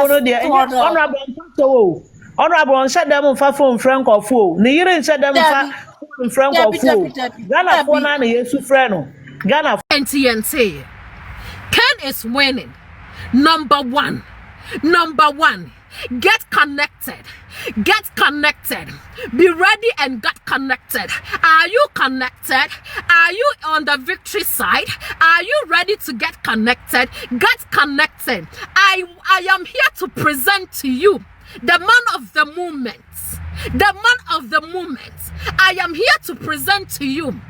honorable no dear honorable on said them for phone frank or fool. Near said them for frank or fool. Ghana for none years to friend. Ghana NTNT. Ken is winning. Number one. Get connected. Get connected. Be ready and get connected. Are you connected? Are you on the victory side? Are you ready to get connected? Get connected. I am here to present to you the man of the moment. The man of the moment. I am here to present to you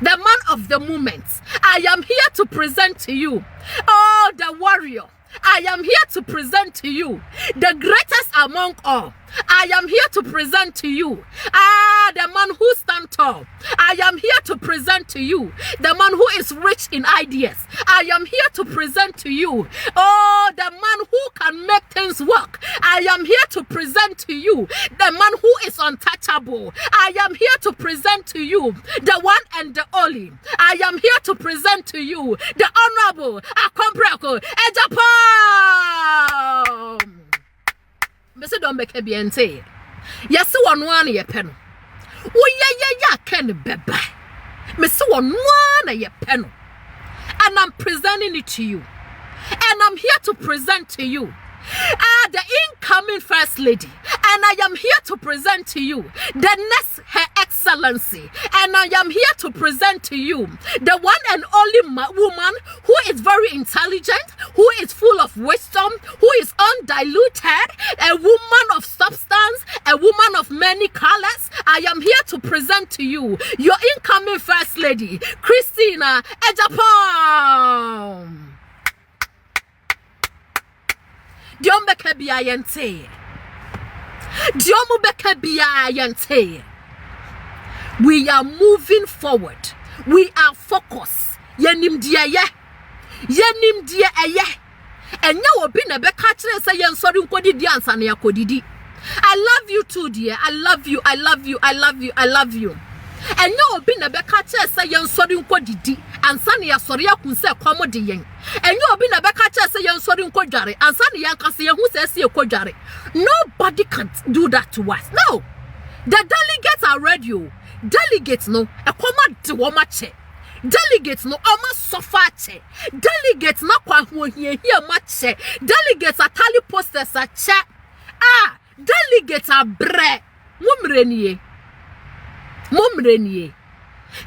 the man of the moment. I am here to present to you, oh, the warrior. I am here to present to you the greatest among all. I am here to present to you the man who stands tall. I am here to present to you the man who is rich in ideas. I am here to present to you the man who can make things work. I am here to present to you the man who is untouchable. I am here to present to you the one and the only. I am here to present to you the honorable Akompreko Ejapon. Mese don't make a BNT. Yes, one ye pen. Oh, yeah, can beba. Mese one ye pen. And I'm presenting it to you. And I'm here to present to you the incoming first lady. And I am here to present to you the next Her Excellency. And I am here to present to you the one and only woman who is very intelligent, who is full of wisdom, who is undiluted, a woman of substance, a woman of many colors. I am here to present to you your incoming first lady, Christina Ejapon. Diombeke biayente. Diomubeke biayente. We are moving forward. We are focused. Yenim dia ye. Yenim dia eye. Enya obi na beka kire say yen sori nkodi di ansa na yakodidi. I love you too, dear. I love you. I love you. I love you. I love you. Enya obi na beka kire say yen sori nkodi ansa na yasori akunse kwamo de yen. Enya obi na beka kire say yen sori nkodware ansa na yankase yen hu say se ekodware. Nobody can do that to us. No. The delegates are ready. Delegates no a command to womache. Delegates no almost sofache. Delegates no kwa here mache. Delegates are tally posters a chat. Delegates are bre. Mumrenie.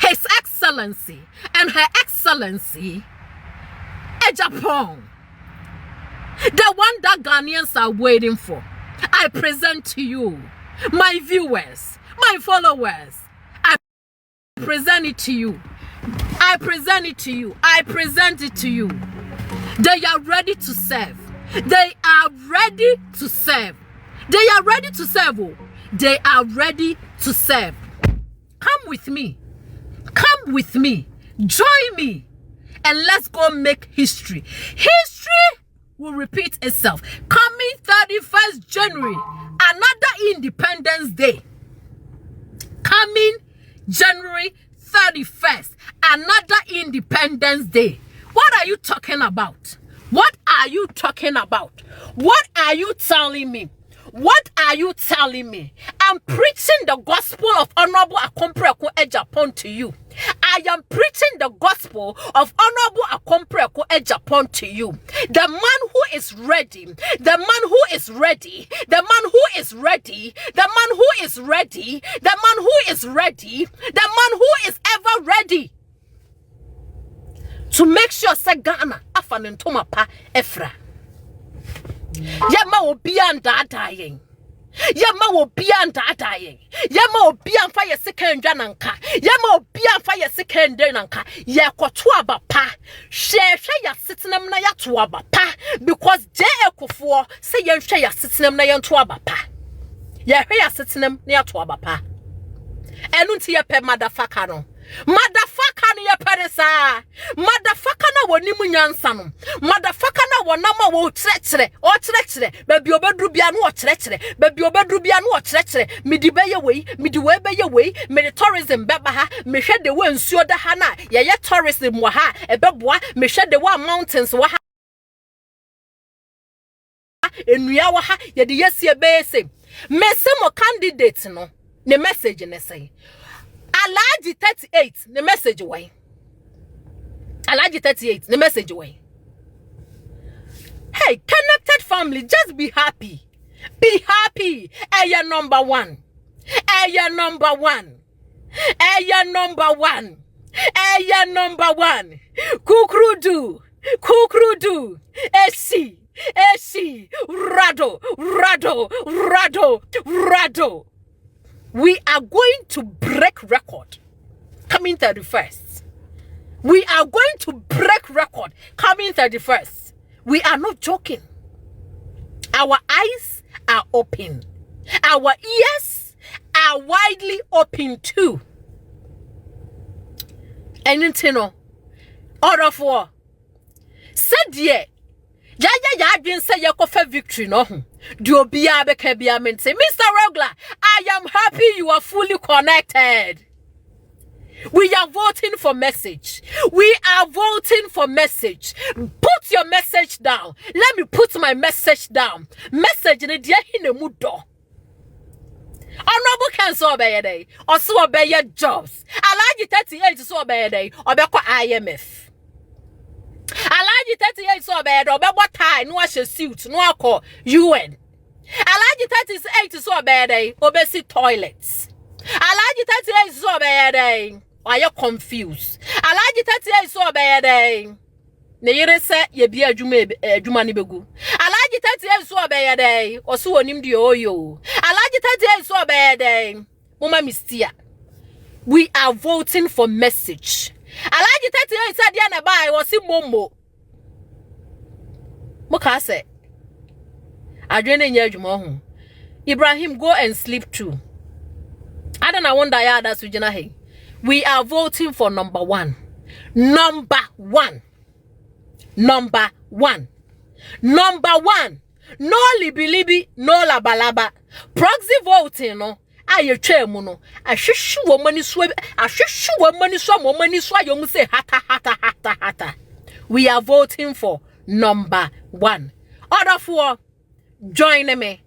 His Excellency and Her Excellency Ejapon. The one that Ghanaians are waiting for. I present to you, my viewers, my followers. I present it to you. I present it to you. I present it to you. They are ready to serve. They are ready to serve. They are ready to serve. They are ready to serve. Come with me. Come with me. Join me. And let's go make history. History will repeat itself. Coming 31st January, another Independence Day. Coming January 31st, another Independence Day. What are you talking about? What are you talking about? What are you telling me? What are you telling me? I'm preaching the gospel of Honorable Akompreko Ejapon to you. I am preaching the gospel of Honorable Akompreko Ejapon to you. The man who is ready, the man who is ready, the man who is ready, the man who is ready, the man who is ready, the man who is ever ready to make sure say Ghana afanentoma pa efra. Yama obian da dying. Yama obian da dying. Yama obian fire second jananka. Yama obian fire second denanka. Ya kotuaba pa. Share ya sitinem na ya tuaba pa. Because je ekofo say yen share ya sitinem na yen tuaba pa. Ya ya sitinem na ya tuaba pa. Enunti ye pe motherfucker no. Motherfucker ni ye peresa. Motherfucker na woni mu nyansa no. Motherfucker na wonama wo kyerɛkyerɛ. O kyerɛkyerɛ. Ba bi obedru bia no o kyerɛkyerɛ. Ba bi obedru bia no o kyerɛkyerɛ. Medi beye wei, medi we beye wei, medi tourism beba ha, me hwɛ de we nsuo da ha na, ye tourism wa ha, ebeboa, me hwɛ de wa mountains wa ha. enua wa ha ye de yesie be se mese mo candidate no ne message ne say Alaji 38 ne message way Alaji 38 the message away. Hey, connected family, just be happy. Be happy. Aya number one. Aya number one. Aya number one. Aya number one. Kukrudu. Kukrudu. Esi. Esi. Rado. Rado. Rado. Rado. We are going to break record coming 31st. We are going to break record coming 31st. We are not joking. Our eyes are open. Our ears are widely open too. And you know, order for said ye. Ya been say ya kofa victory no. Do be a mente. Mr. Regular, I am happy you are fully connected. We are voting for message. We are voting for message. Put your message down. Let me put my message down. Message in the dia in the mudo. Honorable Ken so obey day. Or so obey your jobs. Alaji 38 so obey day. Or be IMF. Alaji 38 so obey day. Or be what tie. No wash suit. No call UN. Alaji 38 so obey day. Or be see toilets. Alaji 38 so obey day. Are you confused? Alaji 38 so obey day. Ne yere se ye bia adwuma ni begu. Alaji 38 so obey day. Oso onim de oyo. Alaji 38 so obey day. Mama mistia. We are voting for message. Alaji 38 said dia na bai wosi momo. Moka se. Adwene nya adwuma ho. Ibrahim, go and sleep too. I don't know wonder ya that's ujina hey. We are voting for number one. Number one. Number one. Number one. No libi, no labalaba. Proxy voting, no. Aye chemu no. Ashishu wo mani swa. Ashishu wo mani swa. Mo mani swa. Yomu say hata. We are voting for number one. Order for join me.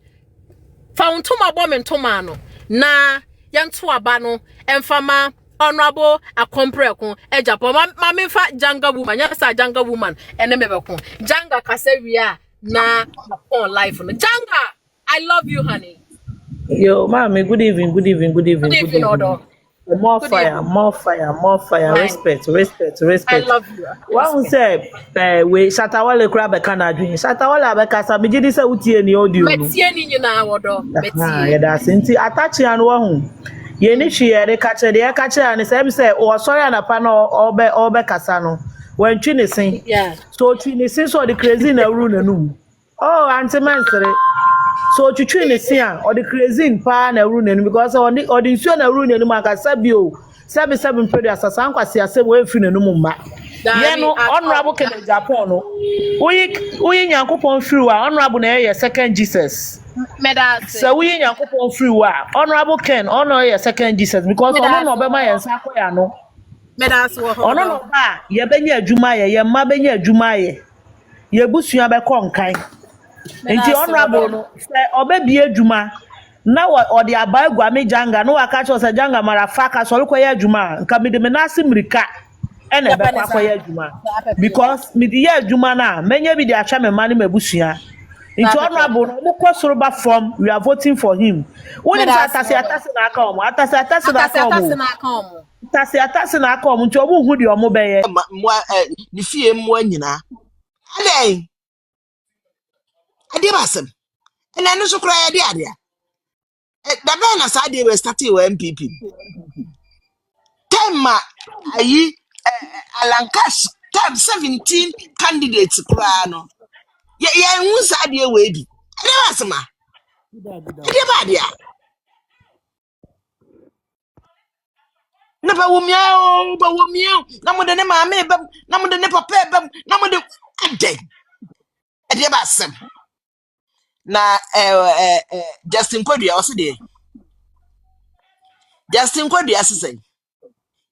Found tuma bomb and tomano. Na yantu abano enfama. Honorable a comprehend a Japan. Mammy fat Janga woman, yes, a Janga woman, and a mebekon. Janga Kaseria na on life on the Janga. I love you, honey. Yo, mommy, good evening, good evening, good evening. Good evening, Odo. More fire, more fire, more fire. Respect. I love you. One say, we Shatawale crab a canadine. Shatawala Becasa, Mijidi say, Uti and the audio. Metiani, you know, Odo. Yeah, that's in Atachi and one. Yeni share catcher the catcher and the same say or sorry and a panel or be casano when Chini sing. Yeah. So Chini sing so the crazy in a room. Oh, Auntie Mansere. So to Chini sing or the crazy in pan a room because on the audition a room and Maka Sabio 77 period as Sanka see a same way fin and Mumma. Yano honorable Ken Japan. We Yankupon through honorable area second Jesus. So we in Yankupon free wa honorable Ken honor your second Jesus because ono no be ma yen sa koya no medas wo ono no ba ye benya adwuma ye ma benya adwuma ye busua be konkan enti honorable no se obebie adwuma na o de abagwa me janga no aka cho se janga mara faka so koya adwuma nka me de me na simrika ene be kwa koya adwuma because me de adwuma na menya bi de acha me ma ne mabusua. Into honorable, from we are voting for him. When is atasi na come? Atasi na come. Nti obu hu di omo beye. Ni fie mo nyina. Ade. Ade basem. Ena no so kra ade ade. Da be na sa de we start we MPP. Tema ayi Alankas tab 17 candidates kra no. Ya hu sa de we bi. Ade basema. Ade ba de a. Na Bawumia, na mo de ne maame bam, na mo de ne papa bam, na mo de ade. Ade basem. Na Justin Kodua also dey. Justin Kodua asese.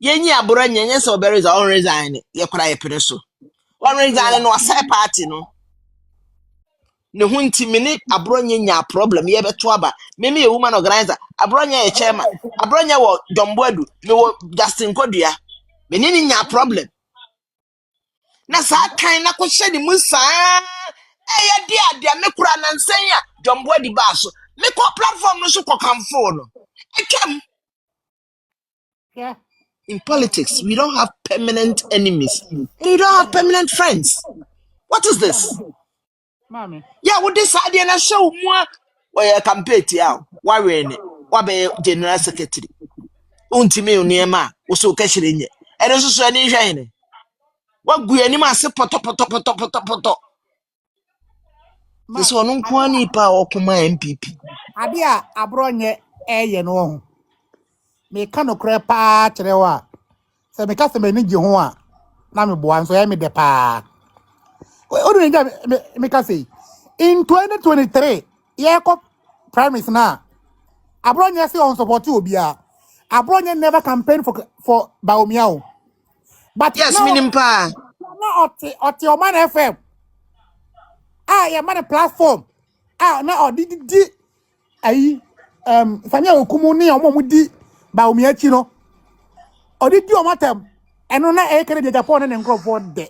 Yenyi abura nyenye so be resign ye kura ye pere so. One resign no asai party no. ne ho nti me ne abronye nya problem ye beto aba me me woman organizer abronye e chairman abronye wo Domboadu me wo Justin Kodua me ne nya problem na sa kan na ko hye ni musa eye dia me kura na nsen ya Domboadi ba so me ko platform no so ko kamfo no ekem. Yeah. In politics we don't have permanent enemies and you don't have permanent friends. What is this? Mommy. Yeah, what this idea na show mo where campaign tia wa we be general secretary untimi uniema wo so ka hire nye ene so so ani hwe ne wa gu ani ma se poto this one nko ani pa okuma MPP Adia abronye eye no ho. Me ka no kre pa kire wa. Se me ka se me ni gi ho a na me boa nso ya me de pa. O do nja me ka say in 2023 ye ko primaries na abronye say on support obi a abronye never campaign for Bawumia o. But yes now minim pa oti o man FM ya man platform na di ayi Sanya okumu ni omo mu di Bawumia chi no odi di o matem eno na e kere de Japan na nkrofo de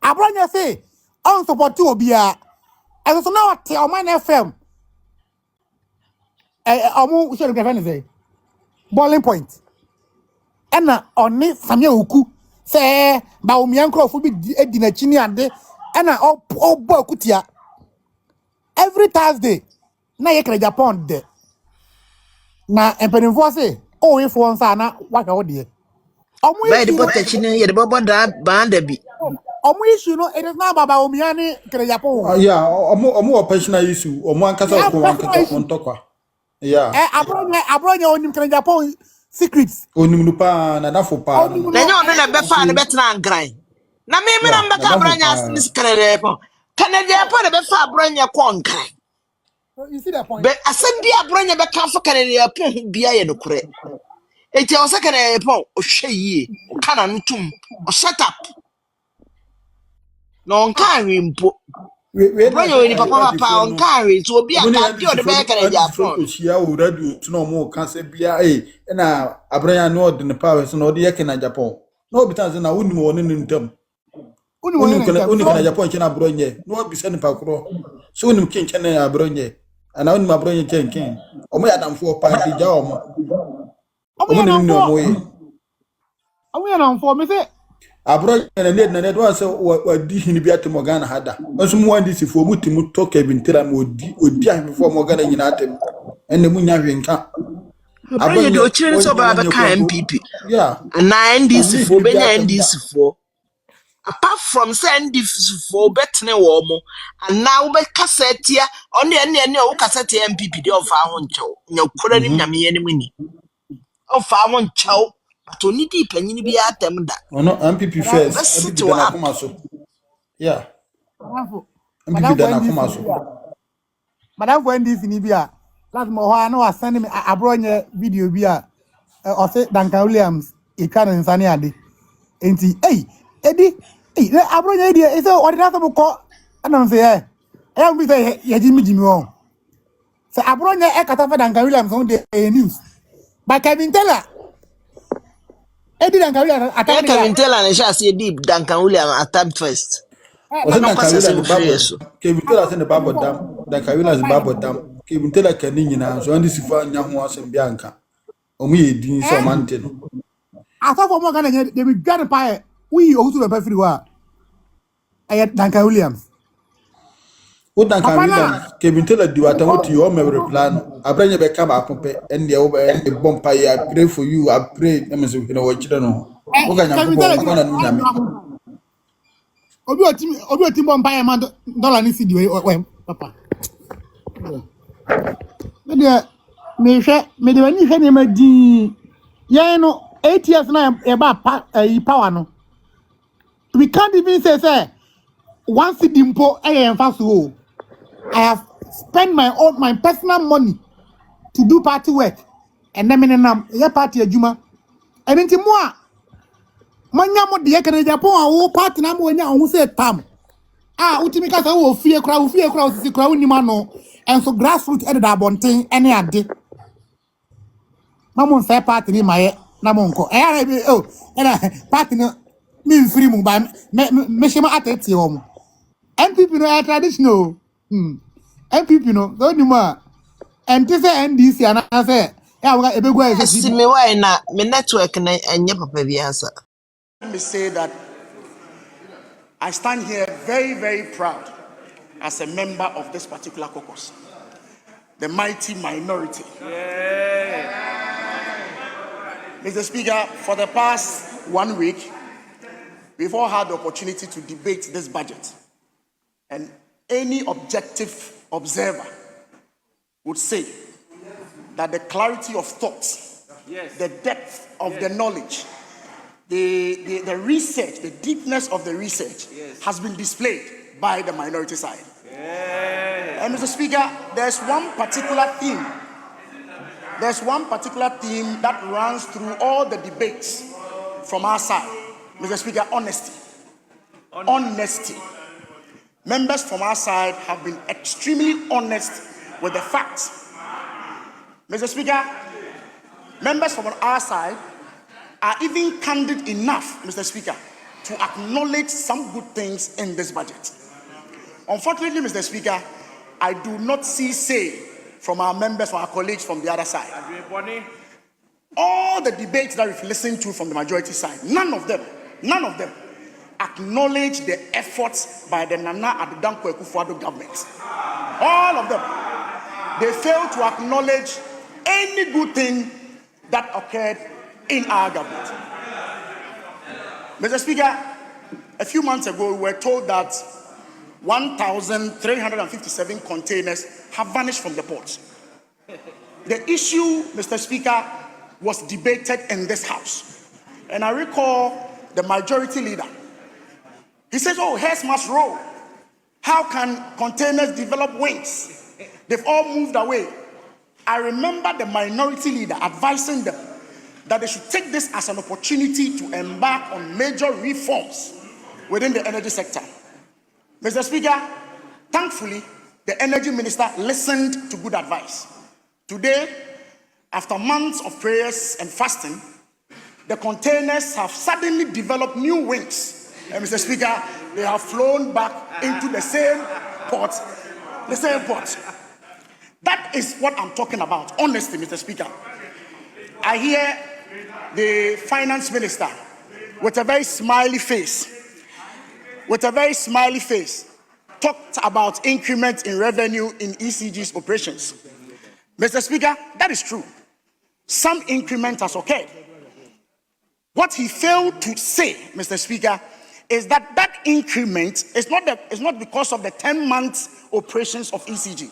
abronya say on support obi a eso so na oti o man FM omo share the fan say boiling point ena oni Sanya oku say Bawumia nkrofo bi di na chi ni ade ena obo akutia every Thursday na ye kere Japan de na empenifo say o influence na wa ka wo de omo by the issue no potachi ne ye the bobo da banda bi omo issue no it is not about Bawumia ni kere Japan Yeah, omo personal issue. Omo ankasa ko ankasa kontokwa. Yeah. abronya onim kere Japan secrets Onim no pa na dafo pa no. na nya ono na befa ne betena angran na me Yeah, na mbeka na dafo abranya pa. asini skrere po Canada po na befa abranya ko angran you see that point be asandi abranya beka fo Canada po bia ye no kure enti o se Canada po o hwe yie o kana ntum o shut up no on kan rimpo We na abranya say we ni papa on no. kan ri so obi Omo ni aka de o de be Canada anti po o chia o radio to no mo kan say bia na abranya no de ne power so no de yake na Japan. No obi tan say na unim woni ne ntam. uni woni Unim kana Japan kina abronye. No obi se ne pakro. So unim kin na abronye. Ana unim abronye ken. Omo ya damfo pa de ja omo. Omo ne ni omo ye. omo ya na for me say Abro na ne do say wa di hini bi atem Ghana hada nso mu andi sifo mutim to Kevin Tira mo odi ahemfo mo Ghana nyina atem enne mu nya hwenka abranya de o chire so ba be kan MPP yeah na NDC fo benya NDC fo apart from send for betne wo mo and now be cassette on the ene o cassette MPP de of ho nchew nya kura ni nyame ye ni muni of ho nchew but oni di panyin bi atem da ono MPP be first sit MPP da na up koma so yeah MPP madam da for na NDC koma so madam for NDC ni bia last mo ha na wa send me abronya video bia o say Duncan Williams e kan nsane ade enti edi abronya edi e say o de that mo ko ana say mi say ye jimi o say abronya e kata fa Duncan Williams on the news but Kevin Taylor edi Duncan Williams ya attack Kevin Taylor na sha say deep Duncan William attempt first o se no dan kwase Kawila se ne wo free babo so Kevin Tira se ne babo dam dan Kawila se babo dam Kevin Tira kan ni nyina so andi sifo anya ho asem bia nka omo ye din so mante no asa for mo Ghana they be gane pa we o to be free wa Duncan Williams wo dan papa Kawila na Kevin Tira di watan wo ti o me reply no abranya be ka ba akope ende wo be bompa I pray for you I pray na me so hina wo kire no wo ga Kevin nyankopon Taylor wo na no nyame obi o team bomb pa man dollar ni cedi we papa me hwe me de wani hwe ne ma di ye no 8 years na e ba power no we can't even say one cedi mpo e enfa so I have spent my personal money to do party work and then nam ye party adwuma and nti mo a manya mo de ye kere Japan a wo party na mo nya ho say tam Utimi kasa wo fie kra osisi kra unima no. Enso grassroots edda abonten ene ade. Mamun say party ni maye na monko. Ara bi party no me free mu ba me shema atete wo mo. MPP no traditional. MPP no so ni ma ente say NDC ana say we ebegu a See me why na me network na enye papa bi answer. Let me say that I stand here very, very proud as a member of this particular caucus, the mighty minority. Mr. Speaker, for the past 1 week, we've all had the opportunity to debate this budget. And any objective observer would say that the clarity of thoughts, the depth of the knowledge, the research, the deepness of the research has been displayed by the minority side. And Mr. Speaker, there's one particular theme that runs through all the debates from our side. Mr. Speaker, honesty. Honesty. Members from our side have been extremely honest with the facts. Mr. Speaker, members from our side are even candid enough, Mr. Speaker, to acknowledge some good things in this budget. Unfortunately, Mr. Speaker, I do not see say from our members, from our colleagues from the other side. All the debates that we've listened to from the majority side, none of them acknowledge the efforts by the Nana Addo Dankwa Akufo-Addo government. All of them. They fail to acknowledge any good thing that occurred in our government. Mr. Speaker, a few months ago, we were told that 1,357 containers have vanished from the ports. The issue, Mr. Speaker, was debated in this house. And I recall the majority leader. He says, oh, heads must roll. How can containers develop wings? They've all moved away. I remember the minority leader advising them that they should take this as an opportunity to embark on major reforms within the energy sector. Mr. Speaker, thankfully, the energy minister listened to good advice. Today, after months of prayers and fasting, the containers have suddenly developed new wings. And Mr. Speaker, they have flown back into the same port. That is what I'm talking about, honestly, Mr. Speaker. I hear the finance minister with a very smiley face, talked about increment in revenue in ECG's operations. Mr. Speaker, that is true. Some increment has occurred. What he failed to say, Mr. Speaker, is that that increment is not because of the 10 months operations of ECG.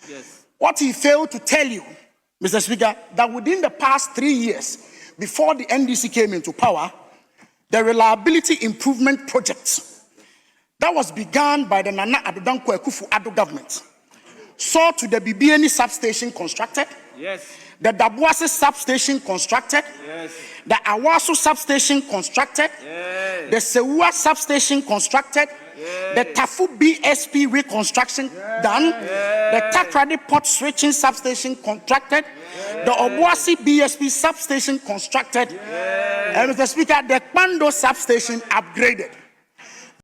Yes. What he failed to tell you, Mr. Speaker, that within the past 3 years, before the NDC came into power, the reliability improvement projects that was begun by the Nana Addo Dankwa Akufo-Addo government saw to the Bibiani substation constructed, yes. The Dabuase substation constructed, yes. The Awaso substation constructed, yes. The Sewa substation constructed, yes. The Tafu BSP reconstruction done, yes. The Takrady port switching substation contracted, yes. The Obuasi BSP substation constructed, yes. And Mr. Speaker, the Kpando substation upgraded.